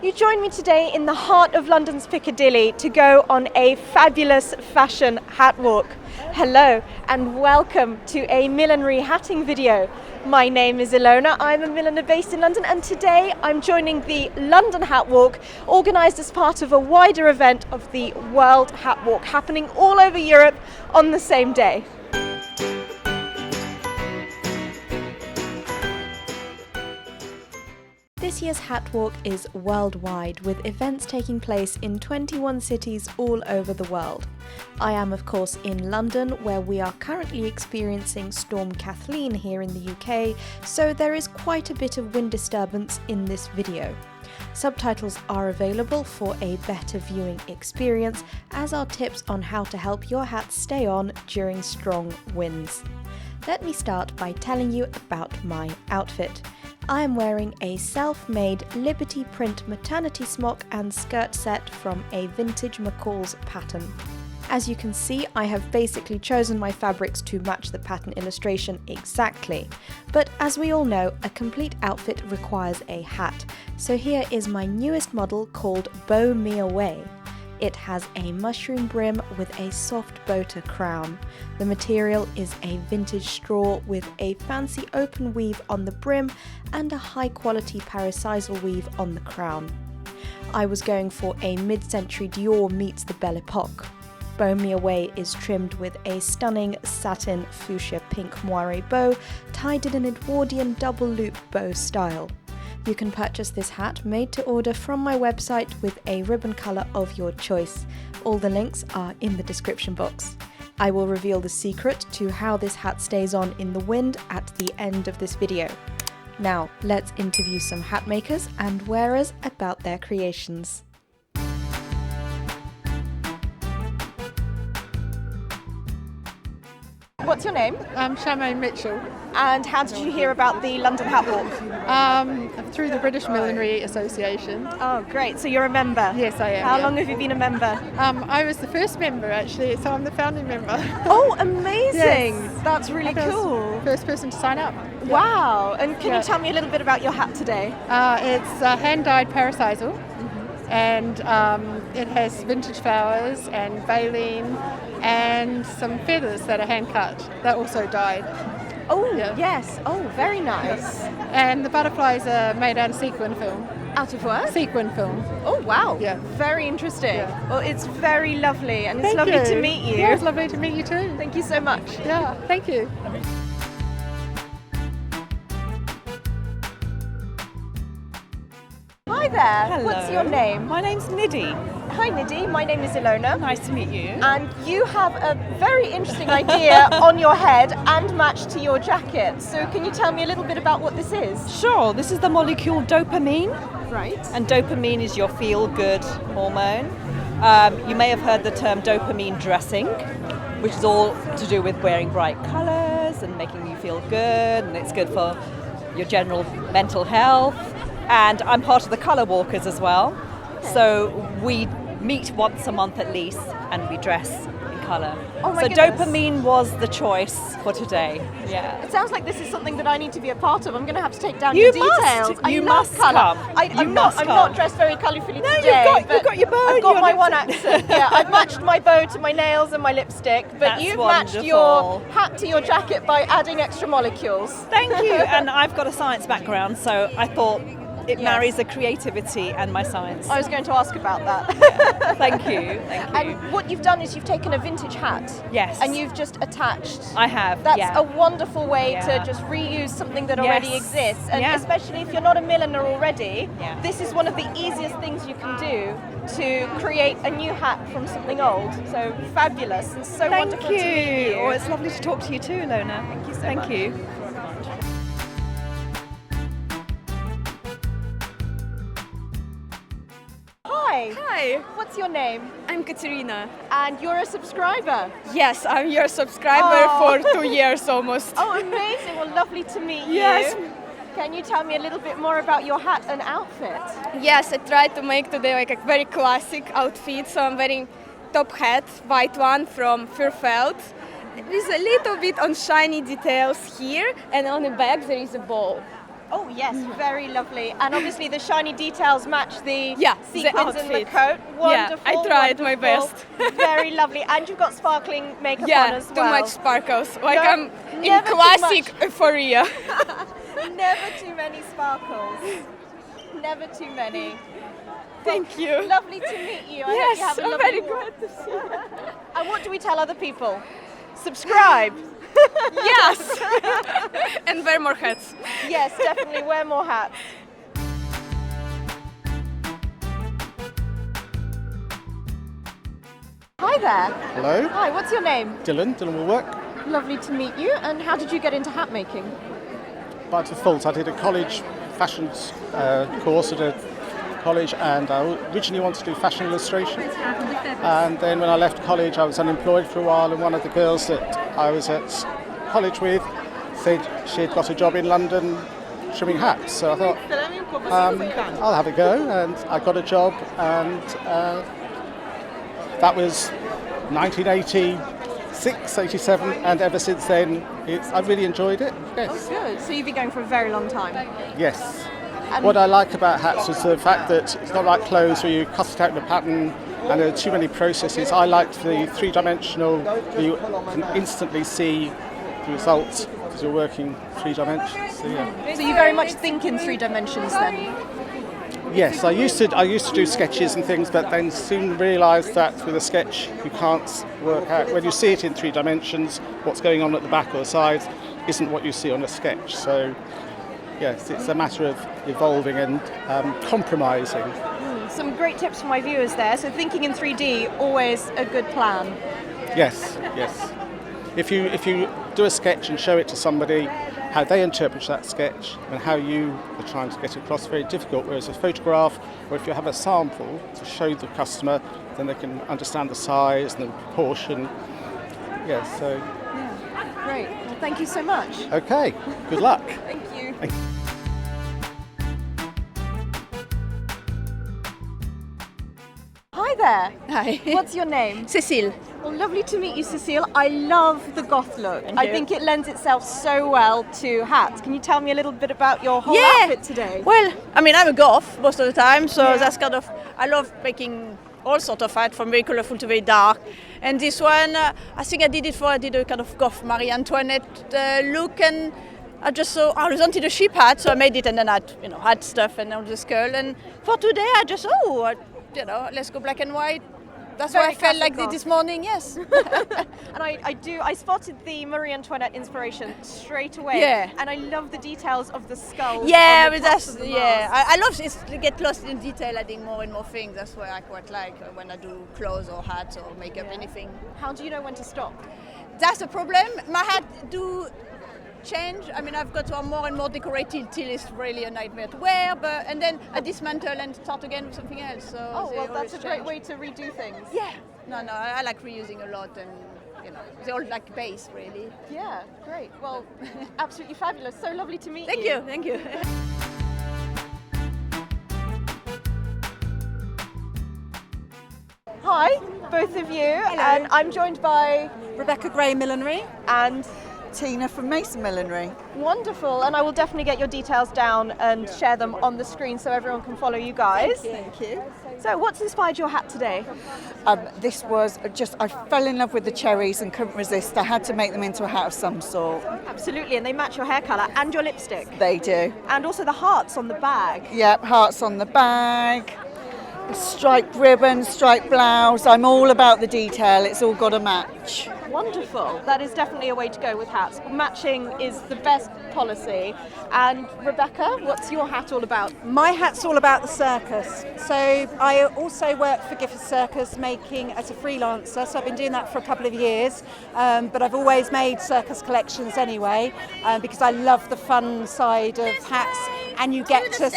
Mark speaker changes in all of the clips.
Speaker 1: You join me today in the heart of London's Piccadilly to go on a fabulous fashion hat walk. Hello and welcome to a millinery hatting video. My name is Ilona, I'm a milliner based in London, and today I'm joining the London Hat Walk, organised as part of a wider event of the World Hat Walk happening all over Europe on the same day. This year's Hat Walk is worldwide, with events taking place in 21 cities all over the world. I am of course in London, where we are currently experiencing Storm Kathleen here in the UK, so there is quite a bit of wind disturbance in this video. Subtitles are available for a better viewing experience, as are tips on how to help your hat stay on during strong winds. Let me start by telling you about my outfit. I am wearing a self-made Liberty print maternity smock and skirt set from a vintage McCall's pattern. As you can see, I have basically chosen my fabrics to match the pattern illustration exactly. But as we all know, a complete outfit requires a hat. So here is my newest model called Bow Me Away. It has a mushroom brim with a soft boater crown. The material is a vintage straw with a fancy open weave on the brim and a high quality parasisal weave on the crown. I was going for a mid-century Dior meets the Belle Epoque. Bow Me Away is trimmed with a stunning satin fuchsia pink moire bow tied in an Edwardian double loop bow style. You can purchase this hat made to order from my website with a ribbon colour of your choice. All the links are in the description box. I will reveal the secret to how this hat stays on in the wind at the end of this video. Now, let's interview some hat makers and wearers about their creations. What's your name?
Speaker 2: I'm Chenade Mitchell.
Speaker 1: And how did you hear about the London Hat Walk?
Speaker 2: Through the British Millinery Association.
Speaker 1: Oh, great. So you're a member?
Speaker 2: Yes, I am.
Speaker 1: How
Speaker 2: yeah.
Speaker 1: long have you been a member?
Speaker 2: I was the first member, actually, so I'm the founding member.
Speaker 1: Oh, amazing.
Speaker 2: Yes.
Speaker 1: That's really cool.
Speaker 2: First person to sign up. Yeah.
Speaker 1: Wow. And can you tell me a little bit about your hat today?
Speaker 2: It's hand-dyed parasisal, and it has vintage flowers and baleen and some feathers that are hand-cut. They're also dyed.
Speaker 1: Oh, yes. Oh, very nice.
Speaker 2: And the butterflies are made out of sequin film.
Speaker 1: Out of what?
Speaker 2: Sequin film.
Speaker 1: Oh, wow.
Speaker 2: Yeah.
Speaker 1: Very interesting.
Speaker 2: Yeah.
Speaker 1: Well, it's very lovely, and it's
Speaker 2: Thank
Speaker 1: lovely
Speaker 2: you.
Speaker 1: to meet you.
Speaker 2: Yeah, it's lovely to meet you too.
Speaker 1: Thank you so much.
Speaker 2: Yeah, thank you.
Speaker 1: Hi there.
Speaker 3: Hello.
Speaker 1: What's your name?
Speaker 3: My name's Nidhi.
Speaker 1: Hi, Nidhi. My name is Ilona.
Speaker 3: Nice to meet you.
Speaker 1: And you have a very interesting idea on your head and matched to your jacket. So can you tell me a little bit about what this is?
Speaker 3: Sure, this is the molecule dopamine,
Speaker 1: Right.
Speaker 3: and dopamine is your feel-good hormone. You may have heard the term dopamine dressing, which is all to do with wearing bright colours and making you feel good, and it's good for your general mental health. And I'm part of the colour walkers as well. So we meet once a month at least, and we dress in colour.
Speaker 1: Oh my
Speaker 3: so
Speaker 1: goodness.
Speaker 3: dopamine was the choice for today. Yeah.
Speaker 1: It sounds like this is something that I need to be a part of. I'm going to have to take down
Speaker 3: You
Speaker 1: your
Speaker 3: must.
Speaker 1: details. I
Speaker 3: You
Speaker 1: love
Speaker 3: must
Speaker 1: colour.
Speaker 3: come.
Speaker 1: I'm
Speaker 3: must
Speaker 1: not
Speaker 3: come.
Speaker 1: dressed very colourfully
Speaker 3: No,
Speaker 1: today.
Speaker 3: you've got your bow
Speaker 1: I've
Speaker 3: and
Speaker 1: got
Speaker 3: your
Speaker 1: my one
Speaker 3: lipstick.
Speaker 1: accent. Yeah, I've matched my bow to my nails and my lipstick. But
Speaker 3: That's
Speaker 1: you've matched your
Speaker 3: wonderful.
Speaker 1: hat to your jacket by adding extra molecules.
Speaker 3: Thank you. And I've got a science background, so I thought it
Speaker 1: Yes.
Speaker 3: marries the creativity and my science.
Speaker 1: I was going to ask about that.
Speaker 3: Thank you. Thank you.
Speaker 1: And what you've done is you've taken a vintage hat.
Speaker 3: Yes.
Speaker 1: And you've just attached.
Speaker 3: I have.
Speaker 1: That's
Speaker 3: yeah.
Speaker 1: a wonderful way
Speaker 3: Yeah.
Speaker 1: to just reuse something that already
Speaker 3: Yes.
Speaker 1: exists. And
Speaker 3: Yeah.
Speaker 1: especially if you're not a milliner already,
Speaker 3: Yeah.
Speaker 1: this is one of the easiest things you can do to create a new hat from something old. So fabulous and so
Speaker 3: Thank
Speaker 1: wonderful to meet you.
Speaker 3: Oh, it's lovely to talk to you too, Ilona.
Speaker 1: Thank you so
Speaker 3: Thank
Speaker 1: much.
Speaker 3: you.
Speaker 1: Hi.
Speaker 4: Hi,
Speaker 1: What's your name?
Speaker 4: I'm Karina.
Speaker 1: And you're a subscriber.
Speaker 4: Yes, I'm your subscriber
Speaker 1: Oh.
Speaker 4: for 2 years almost.
Speaker 1: Oh, amazing. Well, lovely to meet you.
Speaker 4: Yes.
Speaker 1: Can you tell me a little bit more about your hat and outfit?
Speaker 4: Yes, I tried to make today like a very classic outfit. So I'm wearing top hat, white one from fur felt. With a little bit on shiny details here, and on the back there is a bow.
Speaker 5: Oh yes, very lovely. And obviously the shiny details match the sequins
Speaker 4: the
Speaker 5: in the
Speaker 4: outfit.
Speaker 5: coat. Wonderful.
Speaker 4: I tried my
Speaker 5: wonderful.
Speaker 4: best.
Speaker 5: Very lovely. And you've got sparkling makeup on as well.
Speaker 4: too much sparkles. Like
Speaker 5: No,
Speaker 4: I'm in
Speaker 5: never too
Speaker 4: classic euphoria.
Speaker 5: Never too many sparkles. Never too many.
Speaker 4: Thank you.
Speaker 5: Lovely to meet you. I hope
Speaker 4: Yes,
Speaker 5: you have a
Speaker 4: I'm
Speaker 5: lovely
Speaker 4: very
Speaker 5: walk.
Speaker 4: glad to see you.
Speaker 5: And what do we tell other people? Subscribe.
Speaker 4: Yes. And wear more hats.
Speaker 5: Yes, definitely wear more hats. Hi there.
Speaker 6: Hello,
Speaker 5: Hi, what's your name?
Speaker 6: Dylan will work.
Speaker 5: Lovely to meet you. And how did you get into hat making?
Speaker 6: By default, I did a college fashion course at a college, and I originally wanted to do fashion illustration. And then when I left college, I was unemployed for a while, and one of the girls that I was at college with said she had got a job in London trimming hats. So I thought, I'll have a go, and I got a job, and that was 1986, 87, and ever since then, I've really enjoyed it. Yes.
Speaker 5: Good. So you've been going for a very long time.
Speaker 6: Yes.
Speaker 5: And
Speaker 6: What I like about hats is the fact that it's not like clothes where you cut it out in a pattern and there are too many processes. I like the three-dimensional, you can instantly see the results because you're working three dimensions. So, yeah.
Speaker 5: So you very much think in 3 dimensions then?
Speaker 6: Yes, I used to do sketches and things, but then soon realised that with a sketch you can't work out. When you see it in 3 dimensions, what's going on at the back or the sides isn't what you see on a sketch. So yes, it's a matter of evolving and compromising.
Speaker 5: Some great tips for my viewers there. So thinking in 3D, always a good plan.
Speaker 6: Yes. If you do a sketch and show it to somebody, how they interpret that sketch and how you are trying to get across, very difficult. Whereas a photograph, or if you have a sample to show the customer, then they can understand the size and the proportion. Yes, so.
Speaker 5: Great. Well, thank you so much.
Speaker 6: Okay, good luck.
Speaker 5: Thank you. Hi there.
Speaker 7: Hi.
Speaker 5: What's your name?
Speaker 7: Cecil.
Speaker 5: Well, lovely to meet you, Cecile. I love the goth look.
Speaker 7: Thank
Speaker 5: I
Speaker 7: you.
Speaker 5: think it lends itself so well to hats. Can you tell me a little bit about your whole
Speaker 7: Yeah.
Speaker 5: outfit today?
Speaker 7: Well, I mean, I'm a goth most of the time, so that's kind of, I love making all sort of hats, from very colourful to very dark. And this one, I think I did a kind of goth Marie Antoinette look, and I just saw, I wanted a sheep hat, so I made it, and then I had stuff and all the skull. And for today, I just, let's go black and white. That's
Speaker 5: Very
Speaker 7: why I felt
Speaker 5: classic
Speaker 7: like
Speaker 5: goth.
Speaker 7: this morning, yes.
Speaker 5: And I spotted the Marie Antoinette inspiration straight away.
Speaker 7: Yeah.
Speaker 5: And I love the details of the skull.
Speaker 7: Yeah,
Speaker 5: on the
Speaker 7: but
Speaker 5: tops
Speaker 7: that's,
Speaker 5: of the
Speaker 7: yeah,
Speaker 5: masks.
Speaker 7: I love it to get lost in detail, adding more and more things. That's what I quite like when I do clothes or hats or makeup, anything.
Speaker 5: How do you know when to stop?
Speaker 7: That's the problem. My hat do change. I mean, I've got to more and more decorated till it's really a nightmare to wear, and then I dismantle and start again with something else. So
Speaker 5: Oh,
Speaker 7: they
Speaker 5: well,
Speaker 7: always
Speaker 5: that's a great
Speaker 7: change.
Speaker 5: way to redo things.
Speaker 7: Yeah. No, I like reusing a lot, and they all like base, really.
Speaker 5: Yeah, great. Well, absolutely fabulous. So lovely to meet
Speaker 7: Thank
Speaker 5: you.
Speaker 7: you, thank you.
Speaker 5: Hi, both of you. And I'm joined by
Speaker 8: Rebecca Gray Millinery.
Speaker 5: and
Speaker 8: Tina from Mason Millinery.
Speaker 5: wonderful. And I will definitely get your details down and share them on the screen so everyone can follow you guys.
Speaker 8: Thank you.
Speaker 5: So what's inspired your hat today?
Speaker 8: This was I fell in love with the cherries and couldn't resist. I had to make them into a hat of some sort.
Speaker 5: Absolutely, and they match your hair colour and your lipstick.
Speaker 8: They do.
Speaker 5: And also the hearts on the bag.
Speaker 8: Yep, hearts on the bag, striped ribbon, striped blouse. I'm all about the detail. It's all got to match.
Speaker 5: Wonderful. That is definitely a way to go with hats. Matching is the best policy. And Rebecca, what's your hat all about?
Speaker 9: My hat's all about the circus. So I also work for Gifford Circus making as a freelancer, so I've been doing that for a couple of years, but I've always made circus collections anyway, because I love the fun side of hats, and you get to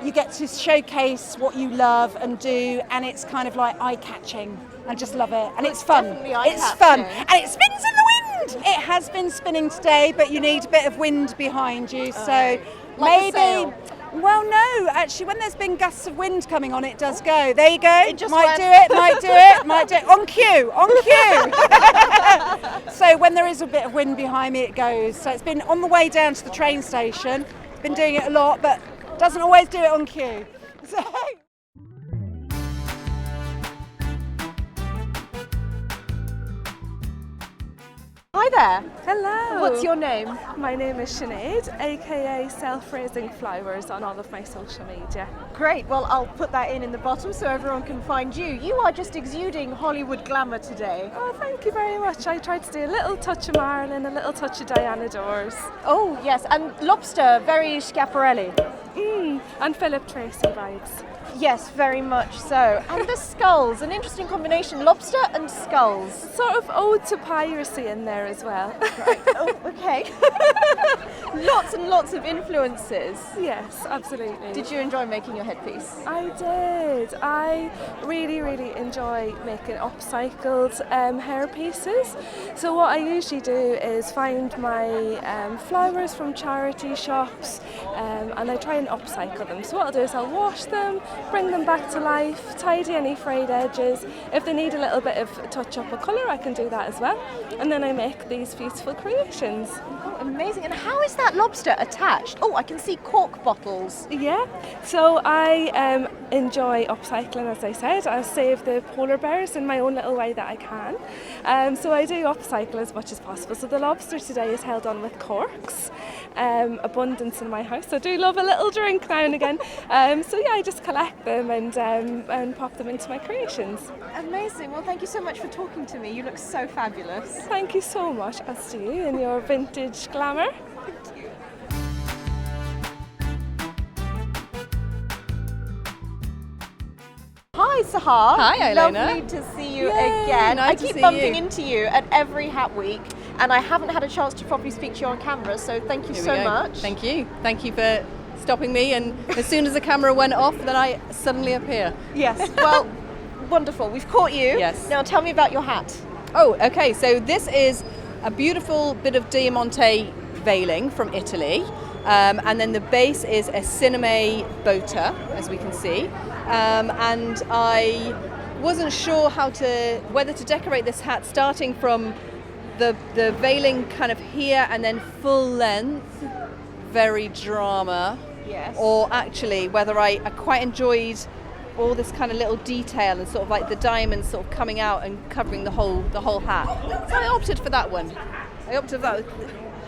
Speaker 9: you get to showcase what you love and do, and it's kind of like eye-catching. I just love it, and it's fun.
Speaker 5: definitely
Speaker 9: It's fun,
Speaker 5: eye-catching.
Speaker 9: and it spins in the wind. It has been spinning today, but you need a bit of wind behind you, so
Speaker 5: Like a
Speaker 9: maybe.
Speaker 5: sail.
Speaker 9: Well, no, but actually when there's been gusts of wind coming on, it does go. There you go.
Speaker 5: It just
Speaker 9: might
Speaker 5: went.
Speaker 9: do it, might do it, might do it. On cue, on cue. So when there is a bit of wind behind me, it goes. So it's been on the way down to the train station. Been doing it a lot, but doesn't always do it on cue. So.
Speaker 5: Hi there.
Speaker 10: Hello.
Speaker 5: What's your name?
Speaker 10: My name is Chenade, aka Self-Raising Flowers on all of my social media.
Speaker 5: Great. Well, I'll put that in the bottom so everyone can find you. You are just exuding Hollywood glamour today.
Speaker 10: Oh, thank you very much. I tried to do a little touch of Marilyn, a little touch of Diana Dors.
Speaker 5: Oh, yes. And lobster, very Schiaparelli.
Speaker 10: And Philip Tracy vibes.
Speaker 5: Yes, very much so. And the skulls, an interesting combination, lobster and skulls.
Speaker 10: Sort of ode to piracy in there as well.
Speaker 5: Right. Oh, okay. Lots and lots of influences.
Speaker 10: Yes, absolutely.
Speaker 5: Did you enjoy making your headpiece?
Speaker 10: I did. I really, really enjoy making upcycled hair pieces. So what I usually do is find my flowers from charity shops and I try and upcycle them. So what I'll do is I'll wash them, bring them back to life, tidy any frayed edges. If they need a little bit of touch up of colour, I can do that as well. And then I make these beautiful creations.
Speaker 5: Oh, amazing. And how is that lobster attached? Oh, I can see cork bottles.
Speaker 10: Yeah, so I enjoy upcycling, as I said. I save the polar bears in my own little way that I can. So I do upcycle as much as possible. So the lobster today is held on with corks. Abundance in my house. So I do love a little drink now and again. So yeah, I just collect them and pop them into my creations.
Speaker 5: Amazing. Well, thank you so much for talking to me. You look so fabulous.
Speaker 10: Thank you so much, as do you, in your vintage glamour.
Speaker 5: Thank you. Hi, Sahar.
Speaker 3: Hi, Ilona.
Speaker 5: Lovely to see you
Speaker 3: Yay,
Speaker 5: again.
Speaker 3: nice
Speaker 5: I
Speaker 3: to
Speaker 5: keep
Speaker 3: see
Speaker 5: bumping
Speaker 3: you.
Speaker 5: into you at every Hat Week, and I haven't had a chance to properly speak to you on camera, so thank you
Speaker 3: Here we
Speaker 5: so
Speaker 3: go.
Speaker 5: much.
Speaker 3: Thank you. Thank you for stopping me. And as soon as the camera went off, then I suddenly appear.
Speaker 5: Yes, well, wonderful. We've caught you.
Speaker 3: Yes.
Speaker 5: Now tell me about your hat.
Speaker 3: Oh, okay. So this is a beautiful bit of diamante veiling from Italy. And then the base is a cineme boater, as we can see. And I wasn't sure whether to decorate this hat starting from the veiling kind of here and then full length, very drama.
Speaker 5: Yes.
Speaker 3: Or actually whether I quite enjoyed all this kind of little detail and sort of like the diamonds sort of coming out and covering the whole hat. So I opted for that one. I opted for that.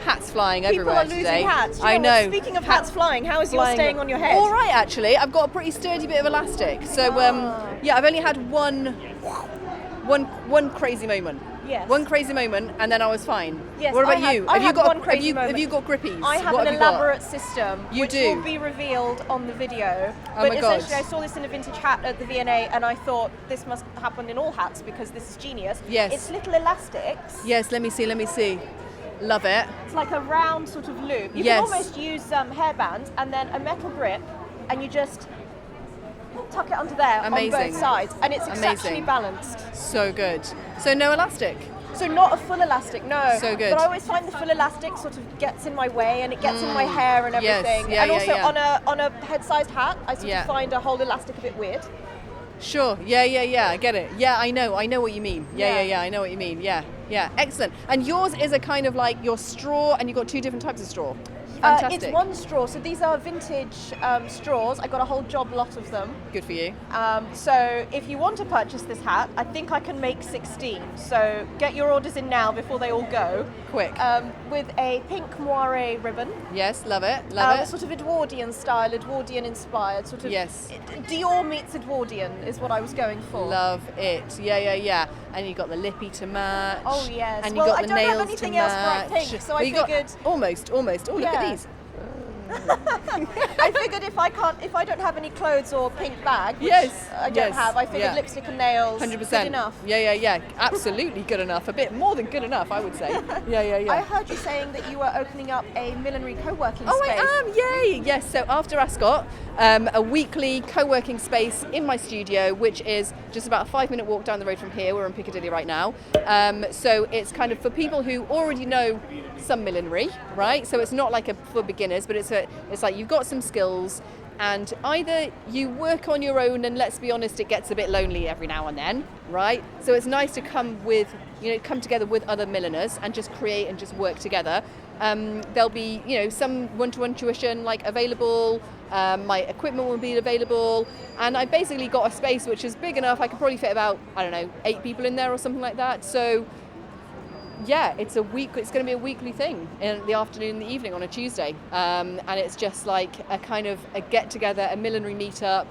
Speaker 3: Hats flying everywhere
Speaker 5: People are
Speaker 3: today.
Speaker 5: losing hats.
Speaker 3: I know.
Speaker 5: What? Speaking of hats flying, how is yours
Speaker 3: Flying.
Speaker 5: staying on your head?
Speaker 3: All right, actually. I've got a pretty sturdy bit of elastic. So yeah, I've only had one crazy moment.
Speaker 5: Yes.
Speaker 3: One crazy moment, and then I was fine.
Speaker 5: Yes,
Speaker 3: What about
Speaker 5: I
Speaker 3: you?
Speaker 5: I had one
Speaker 3: have
Speaker 5: crazy
Speaker 3: you
Speaker 5: moment.
Speaker 3: have you got grippies?
Speaker 5: I have
Speaker 3: What
Speaker 5: an
Speaker 3: you got?
Speaker 5: elaborate system,
Speaker 3: You
Speaker 5: which
Speaker 3: do?
Speaker 5: will be revealed on the video.
Speaker 3: Oh
Speaker 5: but
Speaker 3: my God.
Speaker 5: essentially, I saw this in a vintage hat at the V&A, and I thought this must happen in all hats because this is genius.
Speaker 3: Yes.
Speaker 5: It's little elastics.
Speaker 3: Yes, let me see. Love it.
Speaker 5: It's like a round sort of loop. You
Speaker 3: Yes.
Speaker 5: can almost use hairbands and then a metal grip, and you just tuck it under there
Speaker 3: Amazing.
Speaker 5: on both sides, and it's exceptionally
Speaker 3: Amazing.
Speaker 5: balanced.
Speaker 3: So good. So no elastic.
Speaker 5: So not a full elastic, no.
Speaker 3: So good.
Speaker 5: But I always find the full elastic sort of gets in my way, and it gets in my hair and
Speaker 3: Yes.
Speaker 5: everything.
Speaker 3: Yeah,
Speaker 5: and
Speaker 3: yeah,
Speaker 5: also
Speaker 3: yeah.
Speaker 5: on a head-sized hat, I sort
Speaker 3: Yeah.
Speaker 5: of find a whole elastic a bit weird.
Speaker 3: Sure. Yeah. I get it. Yeah, I know what you mean. Yeah. I know what you mean. Yeah. Excellent. And yours is a kind of like your straw, and you've got two different types of straw. Fantastic.
Speaker 5: It's one straw, so these are vintage straws. I got a whole job lot of them.
Speaker 3: Good for you.
Speaker 5: So if you want to purchase this hat, I think I can make 16. So get your orders in now before they all go.
Speaker 3: Quick.
Speaker 5: With a pink moire ribbon.
Speaker 3: Yes, love it. Love it.
Speaker 5: Sort of Edwardian style, Edwardian inspired, sort of.
Speaker 3: Yes.
Speaker 5: Dior meets Edwardian is what I was going for.
Speaker 3: Love it. Yeah. And you got the lippy to match.
Speaker 5: Oh yes.
Speaker 3: And you
Speaker 5: well,
Speaker 3: got
Speaker 5: I
Speaker 3: the
Speaker 5: don't
Speaker 3: nails
Speaker 5: have anything
Speaker 3: to
Speaker 5: else
Speaker 3: match.
Speaker 5: bright pink, so
Speaker 3: Well,
Speaker 5: I
Speaker 3: you got
Speaker 5: figured.
Speaker 3: almost. Oh, look
Speaker 5: Yeah.
Speaker 3: at these.
Speaker 5: I figured if I don't have any clothes or pink bag, which
Speaker 3: Yes,
Speaker 5: I don't
Speaker 3: yes,
Speaker 5: have, I figured
Speaker 3: yeah.
Speaker 5: lipstick and nails
Speaker 3: 100%.
Speaker 5: good enough.
Speaker 3: Yeah. Absolutely good enough. A bit more than good enough, I would say. Yeah.
Speaker 5: I heard you saying that you were opening up a millinery co-working
Speaker 3: Oh,
Speaker 5: space.
Speaker 3: I am, yay! Yes, so after Ascot, a weekly co-working space in my studio, which is just about a 5-minute walk down the road from here. We're in Piccadilly right now. So it's kind of for people who already know some millinery, right? So it's not like for beginners, but it's like you've got some skills.
Speaker 11: And either you work on your own, and let's be honest, it gets a bit lonely every now and then, right? So it's nice to come together with other milliners and just create and just work together. There'll be, some one-to-one tuition available. My equipment will be available, and I basically got a space which is big enough. I could probably fit about 8 people in there or something like that. So yeah, it's going to be a weekly thing in the afternoon and the evening on a Tuesday, and it's just like a kind of a get together, a millinery meetup.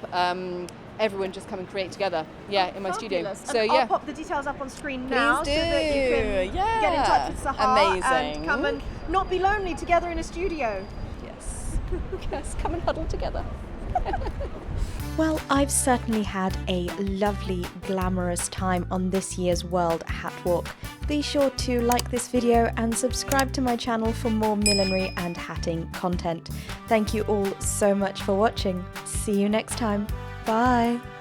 Speaker 11: Everyone just come and create together, in my studio. So
Speaker 5: I'll pop the details up on screen now
Speaker 11: do.
Speaker 5: so that you can get in touch with Sahar
Speaker 11: Amazing.
Speaker 5: and come and not be lonely together in a studio.
Speaker 11: Yes, come and huddle together.
Speaker 1: Well, I've certainly had a lovely, glamorous time on this year's World Hat Walk. Be sure to like this video and subscribe to my channel for more millinery and hatting content. Thank you all so much for watching. See you next time. Bye!